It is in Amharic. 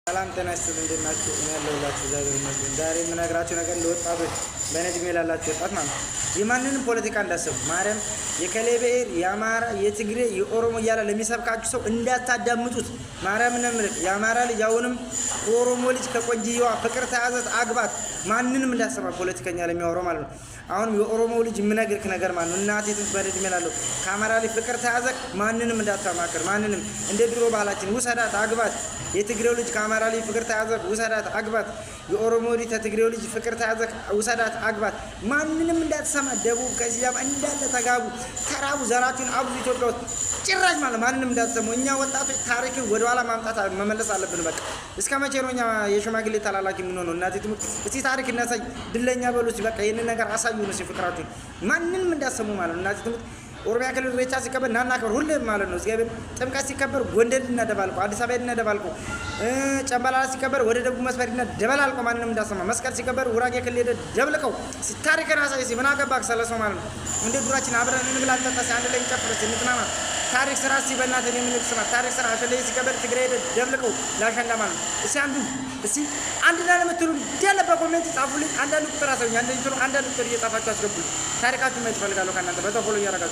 ሰላም ጤና ይስጥልኝ እንደናችሁ እኔ ያለሁላችሁ እግዚአብሔር ይመስገን። ዛሬ የምነግራችሁ ነገር ለወጣቶች በነድሜ ላላችሁ ወጣት ማለት ነው። የማንንም ፖለቲካ እንዳሰቡ ማርያም የከሌ ብሔር የአማራ የትግሬ የኦሮሞ እያለ ለሚሰብካችሁ ሰው እንዳታዳምጡት። ማርያም ነምልክ የአማራ ልጅ አሁንም ኦሮሞ ልጅ ከቆንጂዋ ፍቅር ተያዘት አግባት ማንንም እንዳሰማ ፖለቲከኛ ለሚያወራው ማለት ነው። አሁን የኦሮሞ ልጅ የምነግርህ ነገር ማለት ነው። እናቴ ትንሽ በነድሜ ላለው ከአማራ ልጅ ፍቅር ተያዘክ ማንንም እንዳታማክር። ማንንም እንደ ድሮ ባህላችን ውሰዳት አግባት። የትግሬው ልጅ ከአማራ ልጅ ፍቅር ተያዘክ ውሰዳት አግባት። የኦሮሞ ልጅ ከትግሬው ልጅ ፍቅር ተያዘክ ውሰዳት አግባት። ማንንም እንዳትሰማ። ደቡብ ከዚያም እንዳለ ተጋቡ ተራቡ ዘራችሁን አብዙ ኢትዮጵያ ውስጥ ጭራሽ ማለት ማንንም እንዳትሰሙ። እኛ ወጣቶች ታሪክን ወደ ኋላ ማምጣት መመለስ አለብን። በቃ እስከ መቼ ነው እኛ የሽማግሌ ተላላኪ የምንሆነው? እናቴ ትሙት እስቲ ታሪክ እናሳይ። ድለኛ በሉት በቃ ይሄንን ነገር አሳዩን። ፍቅራችሁን ማንንም እንዳትሰሙ ማለት ነው። እናቴ ትሙት ኦሮሚያ ክልል ኢሬቻ ሲከበር ናናከበር ሁሌም ማለት ነው። እግዚአብሔር ጥምቀት ሲከበር ጎንደር እናደባልቆ አዲስ አበባ እናደባልቆ ጨምባላላ ሲከበር ወደ ደቡብ መስመር እናደባልቆ ማንንም እንዳሰማ። መስቀል ሲከበር ጉራጌ ክልል ደብልቀው ታሪክን አሳይ። ሲመና ገባክ ሰለሰው ማለት ነው። እንደ ዱራችን አብረን እንብላ እንጠጣ አንድ ላይ እንጨፍር እንጥናማ ታሪክ ስራ ሲበናት የሚልክ ስራ ታሪክ ስራ አሸለይ ሲከበር ትግራይ ደብልቀው ላሻንዳ ማለት ነው። እስቲ አንድ ላይ ለምትሉ ደለ በኮሜንት ጻፉልኝ። አንዳንድ ቁጥር አሳዩኝ። አንዳንድ ቁጥር እየጻፋችሁ አስገቡልኝ። ታሪካችሁን ማየት ፈልጋለሁ ከእናንተ በተፎሎ እያረጋችሁ